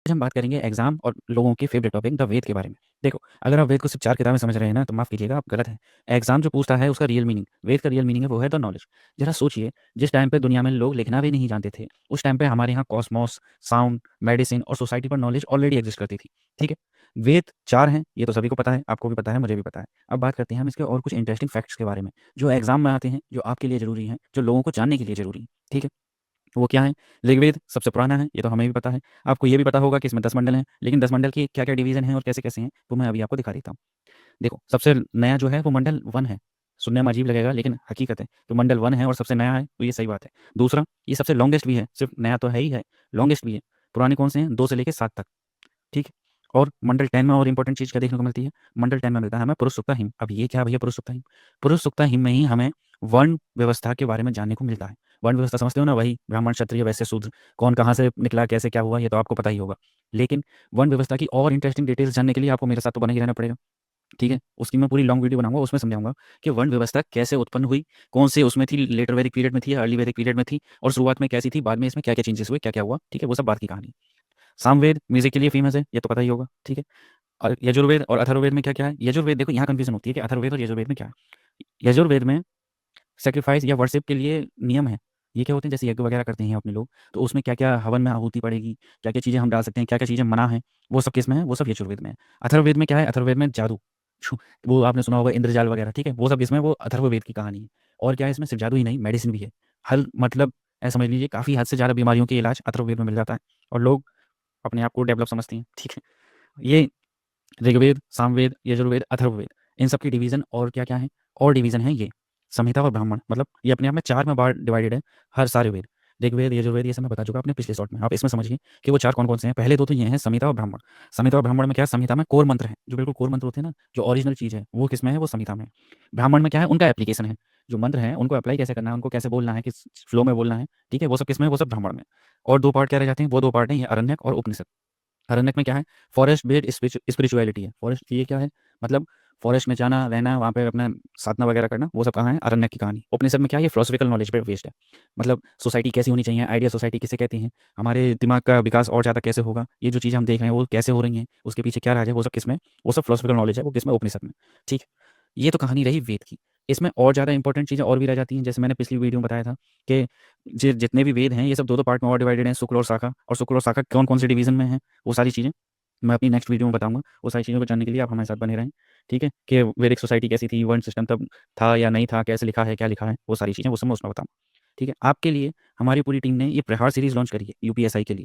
आज हम बात करेंगे एग्जाम और लोगों की फेवरेट टॉपिक द वेद के बारे में। देखो, अगर आप वेद को सिर्फ 4 किताबें समझ रहे हैं ना, तो माफ़ कीजिएगा, आप गलत हैं। एग्जाम जो पूछता है उसका रियल मीनिंग, वेद का रियल मीनिंग है वो है द नॉलेज। ज़रा सोचिए, जिस टाइम पे दुनिया में लोग लिखना भी नहीं जानते थे, उस टाइम पे हमारे यहाँ कॉस्मॉस, साउंड, मेडिसिन और सोसाइटी पर नॉलेज ऑलरेडी एग्जिस्ट करती थी। ठीक है? वेद 4 हैं, ये तो सभी को पता है, आपको भी पता है, मुझे भी पता है। अब बात करते हैं हम इसके और कुछ इंटरेस्टिंग फैक्ट्स के बारे में, जो एग्जाम में आते हैं, जो आपके लिए ज़रूरी हैं, जो लोगों को जानने के लिए ज़रूरी हैं। ठीक है? वो क्या है? ऋग्वेद सबसे पुराना है, ये तो हमें भी पता है। आपको ये भी पता होगा कि इसमें 10 मंडल हैं, लेकिन 10 मंडल की क्या-क्या डिवीज़न हैं और कैसे-कैसे हैं, वो मैं अभी आपको दिखा देता हूँ। देखो, सबसे नया जो है वो मंडल 1 है। सुनने में अजीब लगेगा लेकिन हकीकत है। तो मंडल 1 है और सबसे नया है, तो ये सही बात है। दूसरा, ये सबसे लॉन्गेस्ट भी है, सिर्फ़ नया तो है ही है, लॉन्गेस्ट भी है। पुराने कौन से हैं? 2 से लेके 7 तक। ठीक है? और मंडल 10 में और इम्पोर्टेंट चीज़ क्या देखने को मिलती है? मंडल 10 में मिलता है हमें पुरुष सूक्तम हिम। अब ये क्या है भैया पुरुष सूक्तम हिम? पुरुष सूक्तम हिम में ही हमें वर्ण व्यवस्था के बारे में जानने को मिलता है। वर्ण व्यवस्था समझते हो ना? वही ब्राह्मण, क्षत्रिय, वैश्य, शूद्र, कौन कहाँ से निकला, कैसे क्या हुआ, ये तो आपको पता ही होगा। लेकिन वर्ण व्यवस्था की और इंटरेस्टिंग डिटेल्स जानने के लिए आपको मेरे साथ तो बना ही रहना पड़ेगा। ठीक है? उसकी मैं पूरी लॉन्ग वीडियो बनाऊँगा, उसमें समझाऊँगा कि वर्ण व्यवस्था कैसे उत्पन्न हुई, कौन से उसमें थी, लेटर वैदिक पीरियड में थी या अर्ली वैदिक पीरियड में थी और शुरुआत में कैसी थी, बाद में इसमें क्या-क्या चेंजेस हुए, क्या-क्या हुआ, ठीक है? वो सब बात की कहानी। सामवेद म्यूज़िक के लिए फ़ेमस है, ये तो पता ही होगा, ठीक है? और यजुर्वेद और अथर्ववेद में क्या-क्या है? यजुर्वेद देखो यहाँ कन्फ्यूज़न होती है कि अथर्ववेद और यजुर्वेद में क्या है? यजुर्वेद में सैक्रिफ़ाइस या वर्शिप के लिए नियम हैं। ये क्या होते हैं जैसे यज्ञ वगैरह करते हैं अपने लोग, तो उसमें क्या-क्या हवन में आहुति पड़ेगी, क्या-क्या चीज़ें हम डाल सकते हैं, क्या-क्या चीज़ें मना हैं, वो सब किसमें है? वो सब यजुर्वेद में है। अथर्ववेद में क्या है? अथर्ववेद में जादू, छू वो आपने सुना होगा इंद्रजाल वगैरह, ठीक है? वो सब इसमें वो अथर्ववेद की कहानी है। और क्या है इसमें? सिर्फ़ जादू ही नहीं, मेडिसिन भी है। हल मतलब ऐसा समझ लीजिए काफ़ी हद से ज़्यादा बीमारियों के इलाज अथर्ववेद में मिल जाता है और लोग अपने आप को डेवलप समझते हैं, ठीक है? ये ऋग्वेद, सामवेद, यजुर्वेद, अथर्ववेद इन सब की डिवीज़न और क्या-क्या हैं? और डिवीज़न है ये, संहिता और ब्राह्मण मतलब ये अपने आप में 4 में बार डिवाइडेड है हर सारे वेद। ऋग्वेद, यजुर्वेद ये सब मैं बता चुका अपने पिछले शॉट में। आप इसमें समझिए कि वो 4 कौन-कौन से हैं। पहले 2 तो ये हैं संहिता और ब्राह्मण। संहिता और ब्राह्मण में क्या है? संहिता में कोर मंत्र हैं, जो बिल्कुल कोर मंत्र होते हैं ना, जो ओरिजिनल चीज़ है, वो किसमें है? वो संहिता में है। ब्राह्मण में क्या है? उनका एप्लीकेशन है। जो मंत्र हैं, उनको अप्लाई कैसे करना है, उनको कैसे बोलना है, किस फ्लो में बोलना है, ठीक है? वो सब किसमें है? वो सब ब्राह्मण में। और 2 पार्ट क्या रह जाते हैं? वो 2 पार्ट हैं, ये आरण्यक और उपनिषद। अरण्यक में क्या है? फॉरेस्ट बेस्ड स्पिरिचुअलिटी है। फॉरेस्ट ये क्या है? मतलब फॉरेस्ट में जाना, रहना, वहाँ पे अपना साधना वगैरह करना, वो सब कहाँ है? अरण्यक की कहानी। उपनिषद में क्या है? ये फिलॉसफिकल नॉलेज पे बेस्ड है। मतलब सोसाइटी कैसी होनी चाहिए, आइडियल सोसाइटी किसे कहते हैं, हमारे दिमाग का विकास और ज़्यादा कैसे होगा, ये जो चीज़ें हम देख रहे हैं वो कैसे हो रही हैं, उसके पीछे क्या राज है, वो सब किसमें? वो सब फिलॉसफिकल नॉलेज है, वो किसमें? उपनिषद में। ठीक है? ये तो कहानी रही वेद की। इसमें और ज़्यादा इंपॉर्टेंट चीज़ें और भी रह जाती हैं, जैसे मैंने पिछली वीडियो में बताया था कि जितने भी वेद हैं, ये सब 2-2 पार्ट में और डिवाइडेड हैं, शुक्ल और शाखा कौन-कौन से डिवीज़न में हैं, वो सारी चीज़ें मैं अपनी नेक्स्ट वीडियो में बताऊँगा। वो सारी चीज़ों को जानने के लिए आप हमारे साथ बने रहें, ठीक है? कि वैदिक सोसाइटी कैसी थी, वर्ण सिस्टम तब था या नहीं था, कैसे लिखा है, क्या लिखा है, वो सारी चीज़ें वो सब मैं उसमें बताऊँगा, ठीक है? आपके लिए हमारी पूरी टीम ने ये प्रहार सीरीज़ लॉन्च करी है यूपीएसआई के लिए।